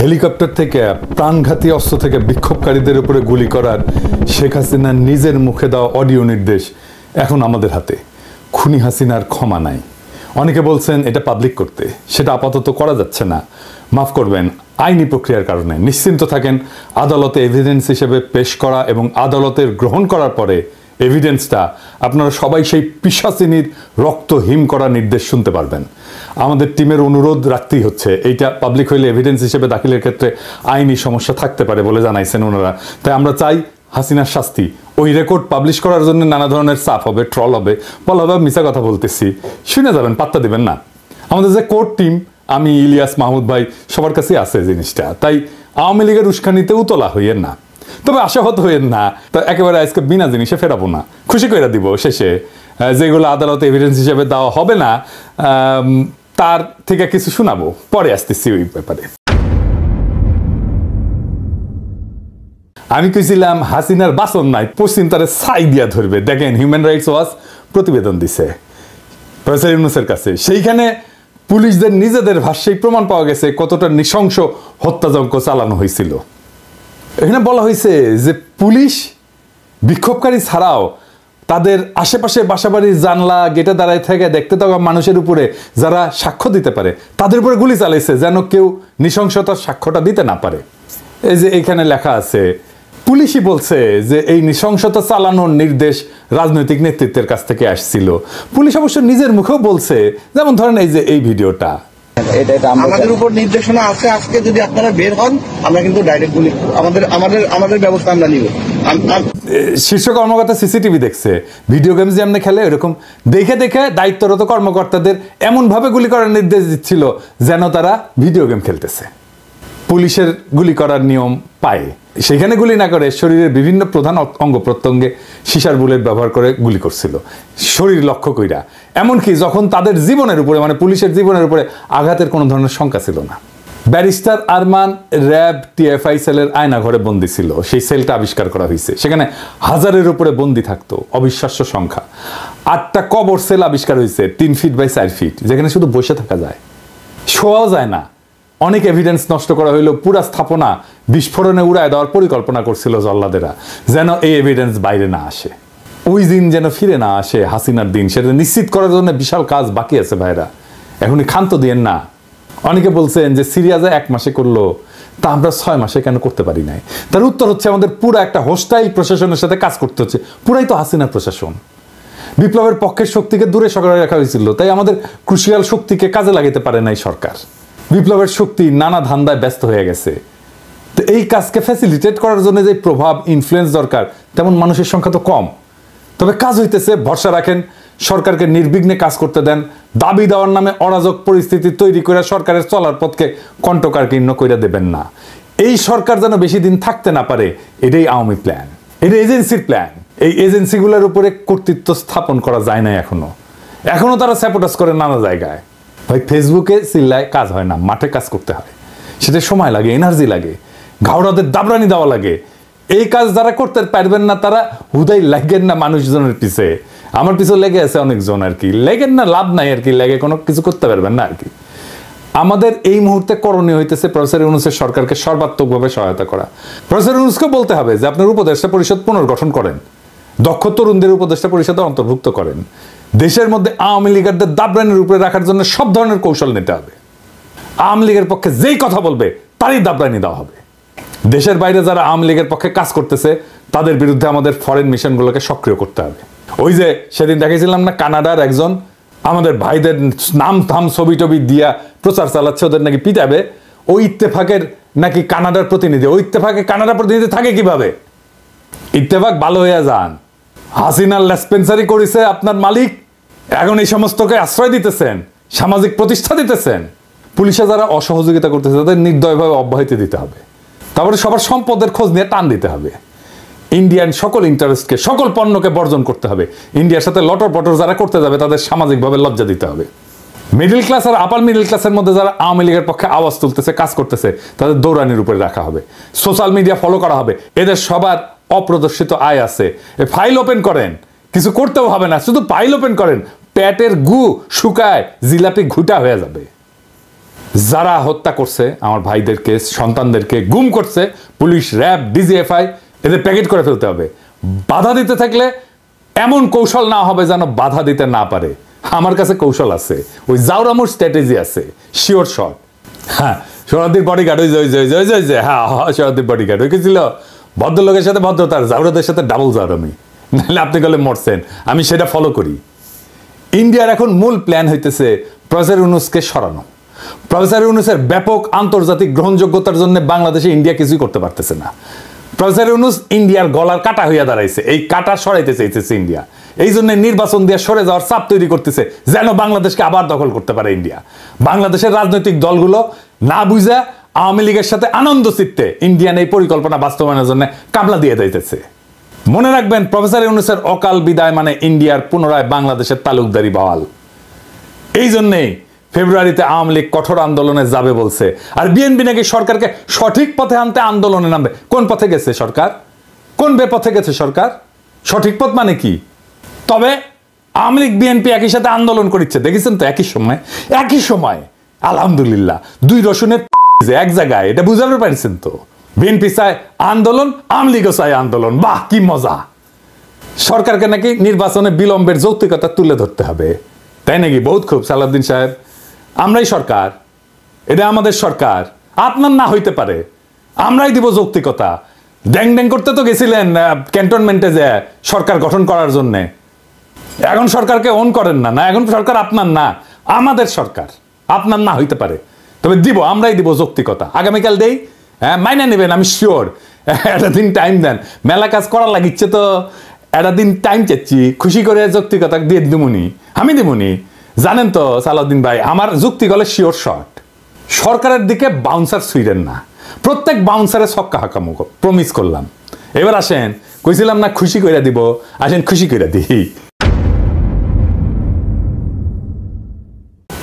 Helicopter থেকে প্রাণঘাতী অস্ত্র থেকে বিক্ষোভকারীদের উপরে গুলি করার শেখ হাসিনার নিজের মুখে দেওয়া অডিও নির্দেশ এখন আমাদের হাতে। খুনি হাসিনার ক্ষমা নাই। অনেকে বলছেন এটা পাবলিক করতে, সেটা আপাতত করা যাচ্ছে না। মাফ করবেন, আইনি প্রক্রিয়ার কারণে। নিশ্চিন্ত থাকেন, আদালতে এভিডেন্স হিসেবে পেশ করা এবং আদালতের গ্রহণ করার পরে এভিডেন্সটা আপনারা সবাই সেই পিশাচিনীর রক্ত হিম করা নির্দেশ শুনতে পারবেন। আমাদের টিমের অনুরোধ রাখতেই হচ্ছে, এইটা পাবলিক হইলে এভিডেন্স হিসেবে দাখিলের ক্ষেত্রে আইনি সমস্যা থাকতে পারে বলে জানাইছেন ওনারা। তাই আমরা চাই হাসিনার শাস্তি। ওই রেকর্ড পাবলিশ করার জন্য নানা ধরনের চাপ হবে, ট্রল হবে, বলা হবে মিছা কথা বলতেছি, শুনে যাবেন, পাত্তা দিবেন না। আমাদের যে কোর্ট টিম, আমি, ইলিয়াস, মাহমুদ ভাই, সবার কাছেই আছে জিনিসটা। তাই আওয়ামী লীগের উস্কানিতে উতলা হইয়েন না, তবে আশাহত হইয়েন না। তো একেবারে আজকে বিনা জিনিসে ফেরাবো না, খুশি করে দিব শেষে। যেগুলো আদালতে এভিডেন্স হিসেবে দেওয়া হবে না, তার থেকে কিছু শোনাবো, পরে আসতেছি ওই ব্যাপারে। আমি কইছিলাম হাসিনার বাসন নাই, পশ্চিম তারে ছাই দিয়া ধরবে। দেখেন, হিউম্যান রাইটস ওয়াচ প্রতিবেদন দিছে প্রফেসর ইউনূসের কাছে। সেইখানে পুলিশদের নিজেদের ভাষ্যেই প্রমাণ পাওয়া গেছে কতটা নৃশংস হত্যাযজ্ঞ চালানো হয়েছিল। এখানে বলা হয়েছে যে পুলিশ বিক্ষোভকারী ছাড়াও তাদের আশেপাশে বাসাবাড়ির জানলা গেটে দাঁড়ায় থেকে দেখতে থাকা মানুষের উপরে যারা সাক্ষ্য দিতে পারে তাদের উপরে গুলি চালাইছে, যেন কেউ নৃশংসতার সাক্ষ্যটা দিতে না পারে। এই যে এইখানে লেখা আছে, পুলিশই বলছে যে এই নৃশংসতা চালানোর নির্দেশ রাজনৈতিক নেতৃত্বের কাছ থেকে আসছিল। পুলিশ অবশ্য নিজের মুখেও বলছে, যেমন ধরেন এই যে এই ভিডিওটা, আমাদের উপর নির্দেশনা আছে, আজকে যদি আপনারা বের হন আমরা কিন্তু ডাইরেক্ট গুলি, আমাদের ব্যবস্থা আমরা নিব। শীর্ষ কর্মকর্তা সিসিটিভি দেখছে, ভিডিও গেমস যেমন খেলে এরকম দেখে দেখে দায়িত্বরত কর্মকর্তাদের এমন ভাবে গুলি করার নির্দেশ দিচ্ছিল যেন তারা ভিডিও গেম খেলতেছে। পুলিশের গুলি করার নিয়ম পায়, সেখানে গুলি না করে শরীরের বিভিন্ন প্রধান অঙ্গ প্রত্যঙ্গে সিসার বুলেট ব্যবহার করে গুলি করছিল, শরীর লক্ষ্য কইরা। এমনকি যখন তাদের জীবনের উপরে, মানে পুলিশের জীবনের উপরে আঘাতের কোনো ধরনের শঙ্কা ছিল না। ব্যারিস্টার আরমান র্যাব টিএফআই সেলের আয়না ঘরে বন্দি ছিল, সেই সেলটা আবিষ্কার করা হয়েছে। সেখানে 1000-এর উপরে বন্দি থাকতো, অবিশ্বাস্য সংখ্যা। 8টা কবর সেল আবিষ্কার হয়েছে, 3 ফিট বাই 4 ফিট, যেখানে শুধু বসে থাকা যায়, শোয়াও যায় না। অনেক এভিডেন্স নষ্ট করা হইলো, পুরা স্থাপনা বিস্ফোরণে উড়ায় দেওয়ার পরিকল্পনা করছিল জল্লাদেরা, যেন এই এভিডেন্স বাইরে না আসে। ওই দিন যেন ফিরে না আসে, হাসিনার দিন, সেটা নিশ্চিত করার জন্য বিশাল কাজ বাকি আছে ভাইরা, এখনই ক্ষান্ত দিয়েন না। অনেকে বলছেন যে সিরিয়া যা 1 মাসে করলো, তা আমরা 6 মাসে কেন করতে পারি নাই? তার উত্তর হচ্ছে, আমাদের পুরো একটা হোস্টাইল প্রশাসনের সাথে কাজ করতে হচ্ছে। পুরাই তো হাসিনার প্রশাসন। বিপ্লবের পক্ষের শক্তিকে দূরে সরিয়ে রাখা হয়েছিল, তাই আমাদের ক্রুশিয়াল শক্তিকে কাজে লাগাতে পারে নাই সরকার। বিপ্লবের শক্তি নানা ধান্দায় ব্যস্ত হয়ে গেছে। তো এই কাজকে ফ্যাসিলিটেট করার জন্য যে প্রভাব, ইনফ্লুয়েন্স দরকার, তেমন মানুষের সংখ্যা তো কম। তবে কাজ হইতেছে, ভরসা রাখেন, সরকারকে নির্বিঘ্নে কাজ করতে দেন। দাবি দেওয়ার নামে অরাজক পরিস্থিতি তৈরি করে সরকারের চলার পথকে কণ্ঠকাকীর্ণ করে দেবেন না। এই সরকার যেন বেশি দিন থাকতে না পারে, এটাই আওয়ামী প্ল্যান, এটা এজেন্সির প্ল্যান। এই এজেন্সিগুলোর উপরে কর্তৃত্ব স্থাপন করা যায় না এখনো তারা স্যাপোটাস করে নানা জায়গায়। ভাই, ফেসবুকে চিল্লায় কাজ হয় না, মাঠে কাজ করতে হয়। সেটা সময় লাগে, এনার্জি লাগে, ঘাওড়াদের দাবরানি দেওয়া লাগে। এই কাজ যারা করতে পারবেন না তারা হুদাই লাগেন না মানুষজনের পিছে। আমার পিছনে লেগে আছে অনেকজন, আর কি লেগেন না, লাভ নাই আর কি, লেগে কোনো কিছু করতে পারবেন না আর কি। আমাদের এই মুহূর্তে করণীয় হইতেছে প্রফেসর ইউনূসের সরকারকে সর্বাত্মকভাবে সহায়তা করা। প্রফেসর ইউনূসকে বলতে হবে যে আপনার উপদেষ্টা পরিষদ পুনর্গঠন করেন, দক্ষ তরুণদের উপদেষ্টা পরিষদে অন্তর্ভুক্ত করেন। দেশের মধ্যে আওয়ামী লীগারদের দাবরানির উপরে রাখার জন্য সব ধরনের কৌশল নিতে হবে। আওয়ামী লীগের পক্ষে যেই কথা বলবে তারই দাবরানি দেওয়া হবে। দেশের বাইরে যারা আওয়ামী লীগের পক্ষে কাজ করতেছে তাদের বিরুদ্ধে আমাদের ফরেন মিশনগুলোকে সক্রিয় করতে হবে। ওই যে সেদিন দেখেছিলাম না, কানাডার একজন আমাদের ভাইদের নাম থাম ছবি টবি দিয়া প্রচার চালাচ্ছে, ওদের নাকি পিটাবে। ওই ইত্তেফাকের নাকি কানাডার প্রতিনিধি। ওই ইত্তেফাকে কানাডার প্রতিনিধি থাকে কিভাবে? ইত্তেফাক ভালো হইয়া যান। হাসিনার লেসপেন্সারি করেছে আপনার মালিক, এখন এই সমস্তকে আশ্রয় দিতেছেন, সামাজিক প্রতিষ্ঠা দিতেছেন। পুলিশে যারা অসহযোগিতা করতেছে তাদের নির্দয়ভাবে অব্যাহতি দিতে হবে। তারপরে সবার সম্পদের খোঁজ নিয়ে টান দিতে হবে। ইন্ডিয়ান সকল ইন্টারেস্টকে, সকল পণ্যকে বর্জন করতে হবে। ইন্ডিয়ার সাথে লটর পটর যারা করতে যাবে তাদের সামাজিকভাবে লজ্জা দিতে হবে। মিডল ক্লাস আর আপার মিডল ক্লাসের মধ্যে যারা আওয়ামী লীগের পক্ষে আওয়াজ তুলতেছে, কাজ করতেছে, তাদের দৌড়ানির উপরে রাখা হবে। সোশ্যাল মিডিয়া ফলো করা হবে। এদের সবার অপ্রদর্শিত আয় আছে, ফাইল ওপেন করেন, কিছু করতেও হবে না, শুধু ফাইল ওপেন করেন, পেটের গু শুকায় জিলাপি ঘুটা হয়ে যাবে। যারা হত্যা করছে আমার ভাইদেরকে, সন্তানদেরকে গুম করছে, পুলিশ, র্যাব, ডিজিএফআই, এদের প্যাকেট করে ফেলতে হবে। বাধা দিতে থাকলে এমন কৌশল না হবে যেন বাধা দিতে না পারে। আমার কাছে কৌশল আছে, ওই জাউরামুর স্ট্র্যাটেজি আছে, শিওর শট। হ্যাঁ, সোহরাদ্দির বডিগার্ড, ওই যে হ্যাঁ সোহরাদ্দির বডিগার্ড, ওই কি ছিল ভদ্রলোকের সাথে ভদ্রতার, জাউরাদের সাথে ডাবল জাউরামি। নাহলে আপনি গেলে মরছেন। আমি সেটা ফলো করি। ইন্ডিয়ার এখন মূল প্ল্যান হইতেছে প্রফেসর ইউনূসকে সরানো। প্রফেসর ইউনূসের ব্যাপক আন্তর্জাতিক গ্রহণযোগ্যতার জন্য বাংলাদেশে ইন্ডিয়া কিছুই করতে পারতেছে না। প্রফেসর ইউনূস ইন্ডিয়ার গলার কাটা হইয়া দাঁড়াইছে, এই কাটা সরাইতে চাইতেছে ইন্ডিয়া। এই জন্য নির্বাচন দিয়ে সরে যাওয়ার চাপ তৈরি করতেছে যেন বাংলাদেশকে আবার দখল করতে পারে ইন্ডিয়া। বাংলাদেশের রাজনৈতিক দলগুলো না বুঝা আওয়ামী লীগের সাথে আনন্দ চিত্তে ইন্ডিয়ান এই পরিকল্পনা বাস্তবায়নের জন্য কামলা দিয়ে দিতেছে। মনে রাখবেন, প্রফেসর ইউনূসের অকাল বিদায় মানে ইন্ডিয়ার পুনরায় বাংলাদেশের তালুকদারি বহাল। এই জন্যেই ফেব্রুয়ারিতে আওয়ামী লীগ কঠোর আন্দোলনে যাবে বলছে। আর বিএনপি নাকি সরকারকে সঠিক পথে আনতে আন্দোলনে নামবে। কোন পথে গেছে সরকার? কোন বেপথে গেছে সরকার? সঠিক পথ মানে কি? তবে আওয়ামী লীগ বিএনপি একই সাথে আন্দোলন করছে, দেখেছেন তো? একই সময় আলহামদুলিল্লাহ, দুই রসুনের এক জায়গায়, এটা বুঝাতে পারছেন তো? বিএনপি চায় আন্দোলন, আওয়ামী লীগও চায় আন্দোলন। বাহ, কি মজা! সরকারকে নাকি নির্বাচনে বিলম্বের যৌক্তিকতা তুলে ধরতে হবে, তাই নাকি? বহুত খুব সালাউদ্দিন সাহেব, আমরাই সরকার, এটা আমাদের সরকার, আপনার না হইতে পারে, আমরাই দিব যৌক্তিকতা। ড্যাং ড্যাং করতে তো গেছিলেন ক্যান্টনমেন্টে যে সরকার গঠন করার জন্য। এখন সরকারকে অন করেন না, না এখন সরকার আপনার না, আমাদের সরকার, আপনার না হইতে পারে, তবে দিব, আমরাই দিব যৌক্তিকতা। আগামীকাল দেই, হ্যাঁ মাইনা নেবেন, আমি শিওর। একটা দিন টাইম দেন, মেলা কাজ করা লাগিচ্ছে তো, একটা দিন টাইম চাচ্ছি, খুশি করে যৌক্তিকতা দিয়ে দিমুনি, আমি দিমুনি। জানেন তো সালাউদ্দিন ভাই, আমার যুক্তি গলে শিওর শট। সরকারের দিকে বাউন্সার ছুঁড়েন না, প্রত্যেক বাউন্সারে ছক্কা হাঁকামুখ প্রমিস করলাম। এবার আসেন, কইছিলাম না খুশি কইরা দিব, আসেন খুশি কইরা দিই।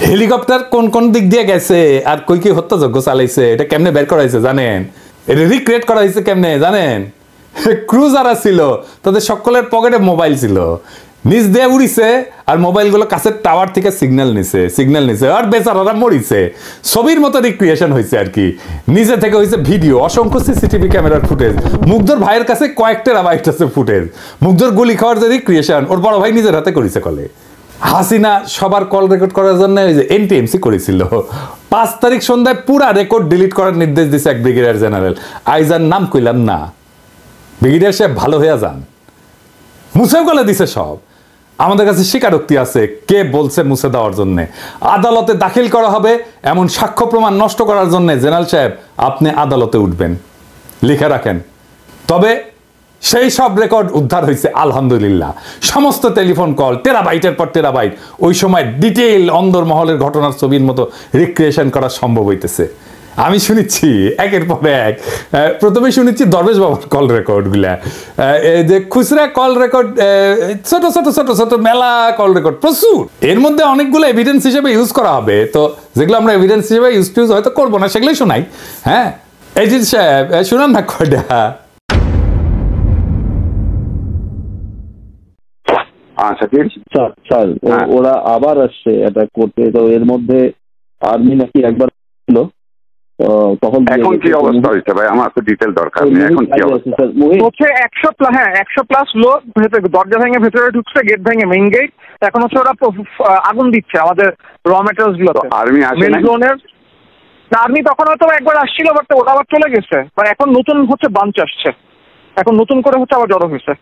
হেলিকপ্টার কোন কোন দিক দিয়ে গেছে আর কই কি হত্যাযজ্ঞ চালাইছে, এটা কেমনে বের করা হয়েছে জানেন? এটা রিক্রিয়েট করা হয়েছে কেমনে জানেন? ক্রু যারা ছিল তাদের সকলের পকেটে মোবাইল ছিল, নিজ দিয়ে উড়িছে আর মোবাইলগুলো কাছের টাওয়ার থেকে সিগন্যাল নিছে আর বেচারারা মরিছে। ছবির মতো রিক্রিয়েশন হয়েছে আর কি, নিজে থেকে হয়েছে ভিডিও, অসংখ্য সিসিটিভি ক্যামেরার ফুটেজ। মুগ্ধর ভাইয়ের কাছে কয়েক টেরাবাইট আছে ফুটেজ। মুগ্ধর গুলি খাওয়ার যে রিক্রিয়েশন ওর বড় ভাই নিজের হাতে করেছে। কলে হাসিনা সবার কল রেকর্ড করার জন্য ওই যে এনটিএমসি করেছিল। 5 তারিখ সন্ধ্যায় পুরা রেকর্ড ডিলিট করার নির্দেশ দিছে এক ব্রিগেডিয়ার জেনারেল। আইজার নাম কইলাম না, ব্রিগেডিয়ার সাহেব ভালো হয়ে যান, মুছেও গলে দিছে সব। আমাদের কাছে স্বীকারোক্তি আছে কে বলছে মুছে দেওয়ার জন্য। আদালতে দাখিল করা হবে এমন সাক্ষ্য প্রমাণ নষ্ট করার জন্য জেনারেল সাহেব আপনি আদালতে উঠবেন, লিখে রাখেন। তবে সেই সব রেকর্ড উদ্ধার হয়েছে আলহামদুলিল্লাহ। সমস্ত টেলিফোন কল টেরাবাইটের পর টেরাবাইট ওই সময় ডিটেইল অন্দরমহলের ঘটনার ছবির মতো রিক্রিয়েশন করা সম্ভব হইতেছে। আমি শুনেছি একের পর এক। প্রথমে শুনেছি দরবেশ বাবার কল রেকর্ডগুলা, যে খুচরা কল রেকর্ড, ছোট ছোট ছোট ছোট মেলা কল রেকর্ড প্রচুর। এর মধ্যে অনেকগুলো এভিডেন্স হিসেবে ইউজ করা হবে, তো যেগুলো আমরা এভিডেন্স হিসেবে ইউজ হয়তো করবো না সেগুলোই শোনাই। হ্যাঁ এজিৎ সাহেব শুনান না কয়টা। স্যার ওরা আবার আসছে এটা করতে, তো এর মধ্যে আর্মি নাকি একবার ছিল, তখন এখন কি অবস্থা হয়েছে ভাই? আমার তো ডিটেল দরকার নেই। এখন কি অবস্থা হচ্ছে? 100+ লোক দরজা ভেঙে ভেতরে ঢুকছে, গেট ভেঙে মেইন গেট। এখন হচ্ছে ওরা আগুন দিচ্ছে আমাদের র মেটেরিয়ালস গুলো। আর্মি আসে না? আর্মি তখন হয়তো একবার আসছিল, বাট ওটা আবার চলে গেছে। মানে এখন নতুন হচ্ছে বাঞ্চ আসছে, এখন নতুন করে হচ্ছে আবার জড়ো হয়েছে।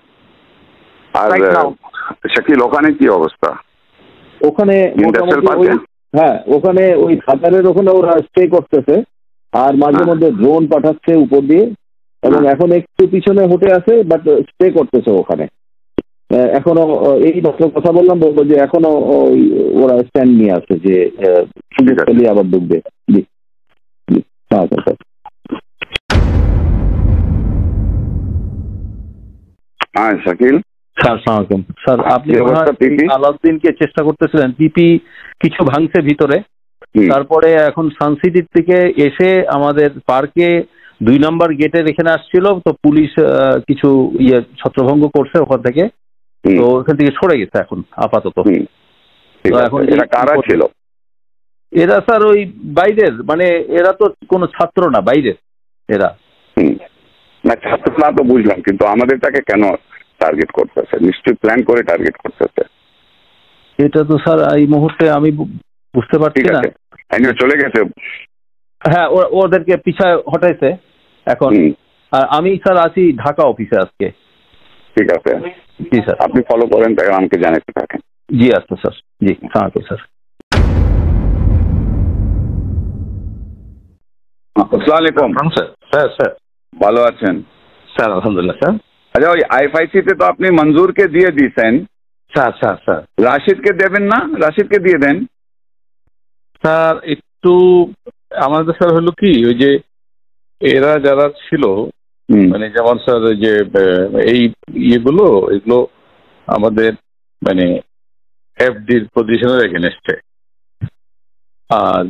আর শাকিল ওখানে কি অবস্থা? ওখানে হ্যাঁ, ওখানে ওই খাতারের ওখানে ওরা স্টে করতেছে, আর মাঝে মধ্যে ড্রোন পাঠাচ্ছে উপর দিয়ে, এবং এখন একটু পিছনে হটে আছে, বাট স্টে করতেছে ওখানে এখনো। এই মাত্র কথা বললাম, বলবো যে এখনো ওরা স্ট্যান্ড নিয়ে আছে যে সুযোগ পেলে আবার ঢুকবে। হ্যাঁ শাকিল স্যার সালামালাইকুম। স্যার আপনি আলাউদ্দিনকে চেষ্টা করতেছিলেন, পিপি কিছু ভাঙছে ভিতরে, তারপরে এখন সানসিটির থেকে এসে আমাদের পার্কে 2 নম্বর গেটের এখানে আসছিল, তো পুলিশ কিছু ছত্রভঙ্গ করছে ওখান থেকে, তো ওখান থেকে সরে গেছে এখন আপাতত। এখন এটা কারা ছিল? এরা স্যার ওই বাইরের, মানে এরা তো কোনো ছাত্র না, বাইরের এরা। না ছাত্র না তো বুঝলাম, কিন্তু আমাদেরটাকে কেন টার্গেট করতেছে? নিশ্চয়ই প্ল্যান করে টার্গেট করতেছে। এটা তো স্যার এই মুহূর্তে আমি বুঝতে পারছি না। চলে গেছে। হ্যাঁ, ওদেরকে পিছায় হটাইছে এখন। আর আমি স্যার আছি ঢাকা অফিসে আজকে। ঠিক আছে, জি স্যার, আপনি ফলো করেন, তাই আমাকে জানাতে থাকেন। জি আচ্ছা স্যার, জি সালামালাইকুম স্যার। আসসালামু আলাইকুম স্যার। স্যার স্যার ভালো আছেন? স্যার আলহামদুলিল্লাহ স্যার। আচ্ছা, ওই আইএফআইসি তে তো আপনি মঞ্জুরকে দিয়ে দিয়েছেন। স্যার স্যার স্যার রাশিদকে দেবেন না? রাশিদকে দিয়ে দেন। স্যার একটু আমাদের স্যার হলো কি, ওই যে এরা যারা ছিল, মানে যেমন স্যার যে এই এগুলো আমাদের মানে এফডির পজিশনের এগেনস্টে, আর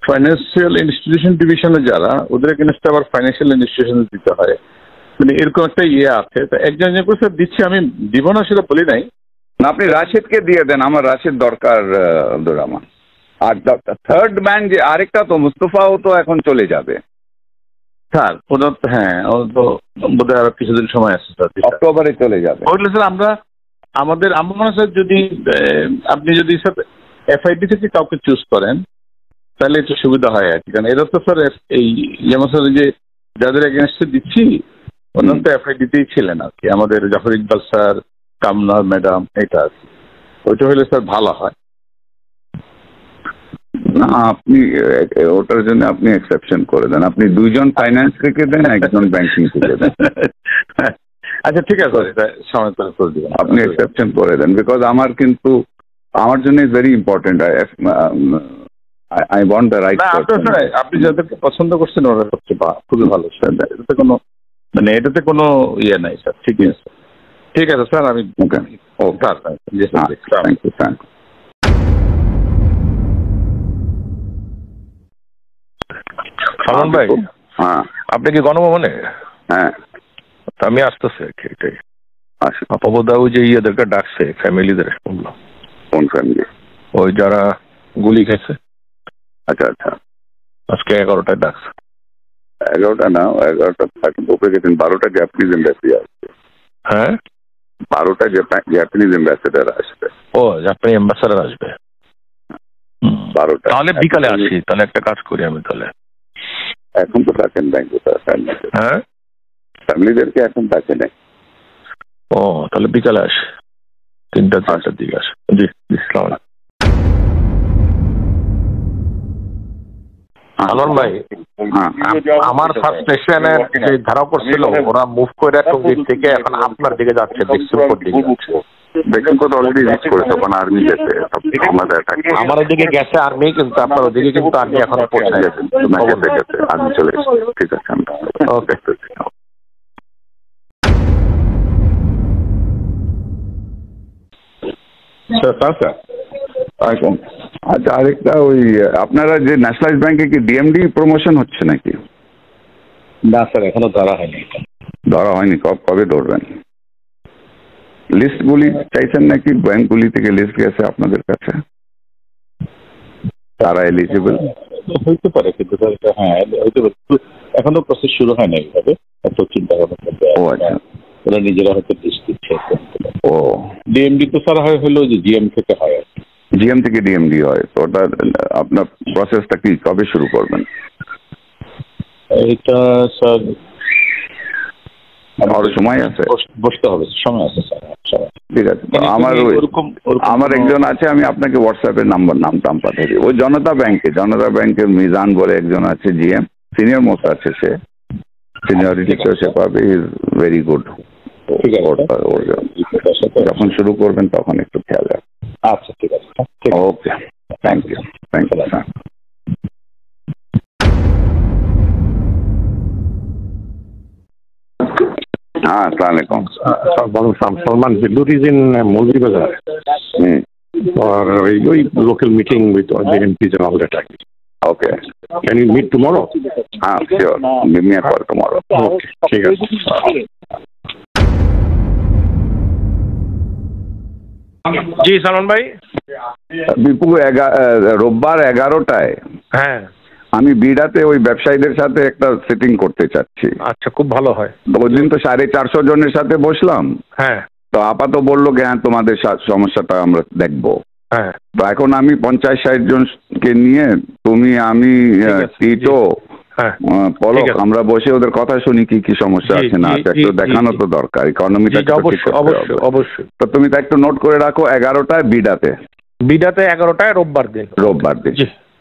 ফাইন্যান্সিয়াল ইনস্টিটিউশন ডিভিশনে যারা, ওদের এগেনস্টে আবার ফাইন্যান্সিয়াল ইনস্টিটিউশন দিতে হয়, মানে এরকম একটা আছে। তো একজন করে স্যার দিচ্ছি, আমি দিব না সেটা বলি নাই। না, আপনি রাশিদকে দিয়ে দেন, আমার রাশিদ দরকার আব্দুর রহমান। আর থার্ড ম্যান যে আরেকটা তো মুস্তফাও তো এখন চলে যাবে স্যার। ওনার হ্যাঁ, ও তো বোধহয় আরো কিছুদিন সময় আছে স্যার, অক্টোবরে চলে যাবে। ওইগুলো স্যার আমরা আমার মনে হয় স্যার, যদি আপনি যদি স্যার এফআইডি থেকে কাউকে চুজ করেন তাহলে একটু সুবিধা হয় আর কি। কারণ এরা তো স্যার এই যেমন স্যার যে যাদের এগেনস্টে দিচ্ছি ওনার তো এফআইডিতেই ছিলেন আর কি, আমাদের জাফর ইকবাল স্যার, কামনার ম্যাডাম, এটা আর কি। ওইটা হলে স্যার ভালো হয়। না, আপনি ওটার জন্য আপনি এক্সেপশন করে দেন। আপনি দুইজন ফাইন্যান্স থেকে দেন, একজন ব্যাংকিং থেকে দেন। আচ্ছা ঠিক আছে, সময় করে দিবেন, আপনি এক্সেপশন করে দেন। বিকজ আমার কিন্তু আমার জন্য is very important. I want the right person. আপনি যাদেরকে পছন্দ করছেন ওরা সবচেয়ে খুবই ভালো স্যার। এটাতে কোনো এটাতে কোনো ইয়ে নাই স্যার। ঠিক আছে, ঠিক আছে স্যার। আমি ওকে, ও sir, thank you sir. Salman ভাই, হ্যাঁ আপনি কি গণভবনে? হ্যাঁ, আমি আসতেছি আর কি। এটাই আচ্ছা। আপাবদা ওই যে ইয়েদেরকে ডাকছে, ফ্যামিলিদের বললাম। কোন ফ্যামিলি? ওই যারা গুলি খেয়েছে। আচ্ছা আচ্ছা, আজকে 11টায় ডাকছে। 11টা না, 11টা উপরে গেছেন। 12টা জাপানিজ এম্বাসি আসবে। হ্যাঁ, 12টা জাপানিজ অ্যাম্বাসেডার আসবে। ও জাপানি অ্যাম্বাসাডার আসবে 12টা। তাহলে বিকালে আসি। তাহলে একটা কাজ করি আমি তাহলে। এখন তো ডাকেন ব্যাংকে, হ্যাঁ ফ্যামিলিদেরকে এখন ডাকে নেই। ও তাহলে বিকালে আসি, 3-4টার দিকে আসে। জি, সালাম। সালমান ভাই, আমার সাবস্টেশনের যে ধারা করছিল ওরা মুভ করে টঙ্গীর থেকে এখন আপনার দিকে যাচ্ছে, বিক্সুমপুর দিকে যাচ্ছে। বিক্সুমপুর অলরেডি রিচ করেছে, ওখানে আর্মি গেছে। আমার ওদিকে গেছে আর্মি, কিন্তু আপনার ওদিকে কিন্তু আর্মি এখনো পৌঁছে গেছে। আর্মি চলে এসেছে। ঠিক আছে, ওকে। আচ্ছা, আরেকটা ওই আপনারা যে ন্যাশনালাইজ ব্যাংকে কি ডিএমডি প্রমোশন হচ্ছে নাকি? না স্যার, এখনো ধরা হয়নি। ধরা হয়নি? কবে ধরবেন? লিস্টগুলি চাইছেন নাকি? ব্যাংকগুলি থেকে লিস্ট গেছে আপনাদের কাছে, তারা এলিজিবল হইতে পারে, কিন্তু হ্যাঁ হইতে পারে, এখনো প্রসেস শুরু হয় না এইভাবে। এত চিন্তা ভাবনা। ও আচ্ছা, ওরা নিজেরা হয়তো লিস্ট দিচ্ছে। ও ডিএমডি তো স্যার হলো যে জিএম থেকে হয় আর কি। জিএম থেকে ডিএমডি হয়, তো ওটা আপনার প্রসেসটা কি কবে শুরু করবেন? এটা স্যার আরো সময় আছে, বসতে হবে, সময় আছে স্যার। ঠিক আছে। আমার একজন আছে, আমি আপনাকে হোয়াটসঅ্যাপে নাম পাঠিয়ে দিই। ওই জনতা ব্যাংকের মিজান বলে একজন আছে, জিএম, সিনিয়র মোস্ট আছে। সে সিনিয়রিটিতেও সে পাবে, ইজ ভেরি গুড। যখন শুরু করবেন তখন একটু খেয়াল রাখবেন। আচ্ছা ঠিক আছে, ওকে, থ্যাংক ইউ স্যার। हाँ, अस्सलाम वालेकुम। Salman Billur is in Molvi Bazaar for a local meeting with all the MPs and all that. Okay. Can you meet tomorrow? Sure. Give me a call tomorrow. Okay. জি সালমান ভাই। বিপু রোববার 11টায় হ্যাঁ আমি বিডাতে ওই ব্যবসায়ীদের সাথে একটা সিটিং করতে চাচ্ছি। আচ্ছা, খুব ভালো হয়। ওই দিন তো 450 জনের সাথে বসলাম। হ্যাঁ। তো আপাতত বললো যে হ্যাঁ তোমাদের সমস্যাটা আমরা দেখবো। হ্যাঁ। তো এখন আমি 50-60 জনকে নিয়ে, তুমি, আমি, টিটো, পলক, আমরা বসে ওদের কথা শুনি কি কি সমস্যা আছে না আছে, একটু দেখানো তো দরকার, ইকোনমিটা অবশ্যই। তো তুমি তা একটু নোট করে রাখো 11টায় বিডাতে 11টায় রোববার দিন।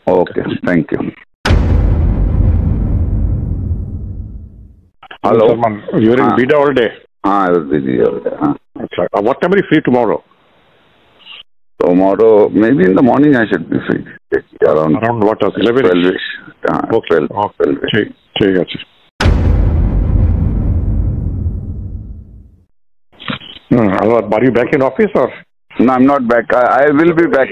Okay, thank you. Hello. You're in Bida all day? I was busy all day. What time are you free tomorrow? Tomorrow, maybe in the morning I should be free. Around what hours? 11? 12-ish. Okay. 12-ish. ঠিক আছে। Are you back in office or? No, I'm not back. I will be back.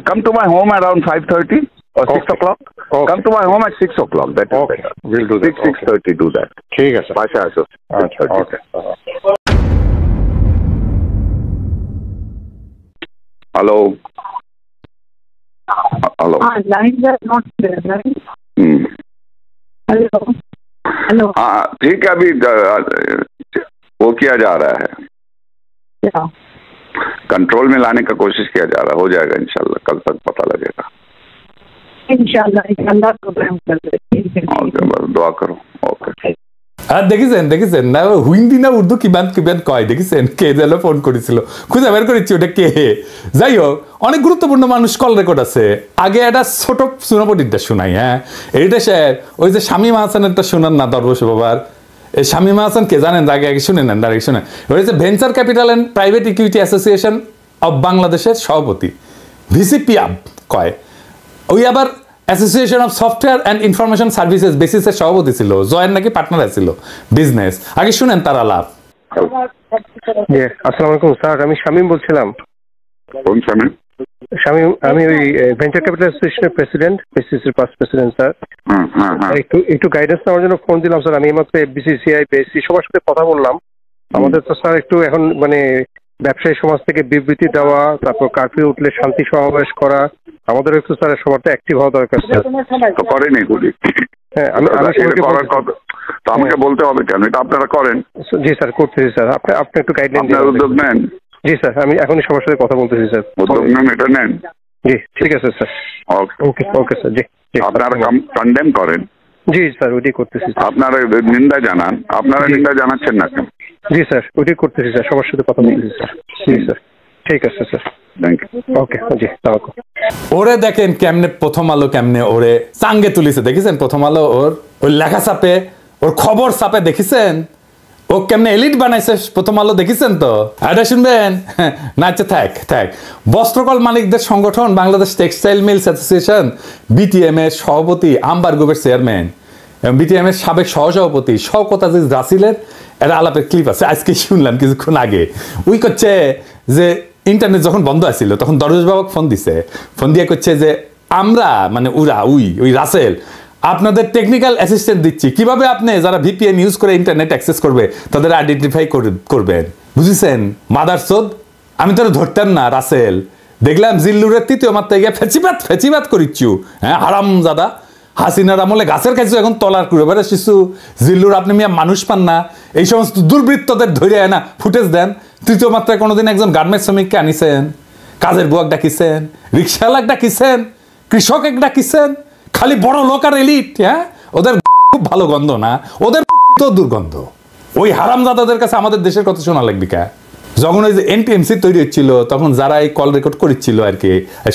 Come to my home around 5:30 or 6 o'clock. Okay. Come to my home at 6 o'clock. That is better. We'll do that. 6:30 do that. ঠিক আছে। Pasha আসো। Okay. Hello. Lines are not there, right? Hello. ठीक है, अभी वो किया जा रहा है, क्या कंट्रोल में लाने का कोशिश किया जा रहा है। हो जाएगा इंशाल्लाह, कल तक पता लगेगा इंशाल्लाह। प्रोग्राम कर देते हैं। ओके, बस दुआ करो। ओके। আর দেখেছেন না হিন্দি না উর্দু কিবান কয়, দেখেছেন কে যেন ফোন করেছিল, খুঁজে বের করেছি ওটা কে। যাই হোক, অনেক গুরুত্বপূর্ণ মানুষ কল রেকর্ড আছে। আগে একটা ছোট সুনাপটিটা শোনাই। হ্যাঁ, এইটা স্যার ওই যে শামীম হাসানেরটা শোনান না, দরবশ বাবার। এই শামীম হাসান কে জানেন? আগে শুনে নেন, আগে শুনে। ওই যে venture capital and private equity association of বাংলাদেশের সভাপতি, ভিসিপিআব কয়। ওই আবার association of software and information services বেসিসের সভাপতি ছিল, জয়ের নাকি পার্টনার ছিল বিজনেস। আগে শুনেন তার আলাপ। আসসালামু আলাইকুম স্যার, আমি শামীম বলছিলাম। কোন শামীম? শামীম, আমি ওই ভেঞ্চার ক্যাপিটাল অ্যাসোসিয়েশনের প্রেসিডেন্ট, বিসিসির পাস্ট প্রেসিডেন্ট স্যার। একটু গাইডেন্স নেওয়ার জন্য ফোন দিলাম স্যার। আমি এইমাত্র বিসিসিআই, বিএসসি সবার সাথে কথা বললাম। আমাদের তো স্যার একটু এখন মানে ব্যবসায়ী সমাজ থেকে বিবৃতি দেওয়া, তারপর কারফিউ উঠলে শান্তি সমাবেশ করা, আমাদের একটু স্যার সবারটা অ্যাক্টিভ হওয়া দরকার স্যার। তো করেনি গুলি। হ্যাঁ, আমি তো আমাকে বলতে হবে কেন? এটা আপনারা করেন। জি স্যার, করতেছি স্যার। আপনি একটু গাইডলাইন দিন, উদ্যোগ নেন। জি স্যার, আমি এখনই সবার সাথে কথা বলতেছি স্যার। উদ্যোগ নেন, এটা নেন। জি ঠিক আছে স্যার। Okay sir. জি, আপনারা কন্ডেম করেন। জি স্যার, ওইটাই করতেছি। আপনারা নিন্দা জানান। আপনারা নিন্দা জানাচ্ছেন না কেন? জি স্যার, ওইটাই করতেছি স্যার, সবার সাথে কথা বলতেছি স্যার। জি স্যার, ঠিক আছে স্যার। ওকে, জি। ওরে দেখেন কেমনে প্রথম আলো কেমনে ওরে চাঙ্গে তুলিছে, দেখেছেন? প্রথম আলো ওর লেখা চাপে, ওর খবর চাপে, দেখেছেন? ও কেমনে এলিট বানাইছে প্রথম আলো, দেখেছেন? তো এটা শুনবেন না? আচ্ছা, থাক। বস্ত্রকল মালিকদের সংগঠন Bangladesh textile mills association BTM এর সভাপতি, আম্বার গ্রুপের চেয়ারম্যান এবং বিটিএম এর সাবেক সহসভাপতি শওকত আজিজ রাসিলের একটা আলাপের ক্লিপ আছে, আজকে শুনলাম কিছুক্ষণ আগে। উই করছে যে ইন্টারনেট যখন বন্ধ আছিল তখন দরজ বাবাকে ফোন দিয়ে করছে যে আমরা মানে ওই রাসেল আপনাদের টেকনিক্যাল অ্যাসিস্ট্যান্ট দিচ্ছি, কিভাবে আপনি যারা ভিপিএন ইউজ করে ইন্টারনেট অ্যাক্সেস করবে তাদের আইডেন্টিফাই করবেন। বুঝেছেন? মাদারচোদ, আমি তো ধরতাম না রাসেল। দেখলাম জিল্লুরের তৃতীয় মাত্রায় গিয়ে ফেচিবাত করিচ্ছু। হ্যাঁ, হারাম জাদা। হাসিনার আমলে গাছের কাছে এখন তলার করে বেড়ে শিশু জিল্লুর আপনি মিয়া মানুষ পান না, এই সমস্ত দুর্বৃত্তদের ধরে না ফুটেজ দেন। তৃতীয় মাত্রায় কোনোদিন একজন গার্মেন্টস শ্রমিককে আনিছেন, কাজের বুয়াক ডাকিছেন, রিক্সাওয়ালাক ডাকিছেন, কৃষক এক ডাকিছেন, খালি বড় লোক আর এলিট। হ্যাঁ, ওদের খুব ভালো গন্ধ না, ওদের দুর্গন্ধ। ওই হারামজাদাদের কাছে আমাদের দেশের কথা শোনা লাগবে কা? যখন ওই যে এনটিএমসি তৈরি হচ্ছিল তখন যারা এই কল রেকর্ড করেছিল আর কি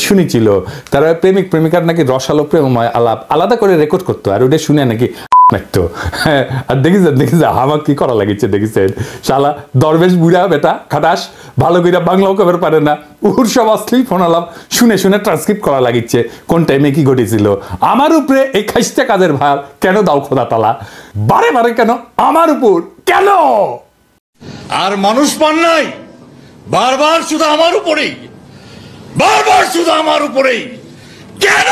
শুনেছিল, তারা প্রেমিক প্রেমিকার নাকি রসালো প্রেমময় আলাপ আলাদা করে রেকর্ড করতো, আর ওটা শুনে নাকি লাগতো। আর দেখিস আমার কি করা লাগিছে, দেখিছেন? শালা দরবেশ বুড়া বেটা খাটাস, ভালো করে বাংলাও কবে পারে না, ওর সব অশ্লীল ফোন আলাপ শুনে ট্রান্সক্রিপ্ট করা লাগিচ্ছে কোন টাইমে কি ঘটেছিল। আমার উপরে এই খাইস্টা কাজের ভার কেন দাও খোদা তালা? বারে কেন আমার উপর কেন? আর মানুষ পান নাই, বারবার শুধু আমার উপরেই, কেন?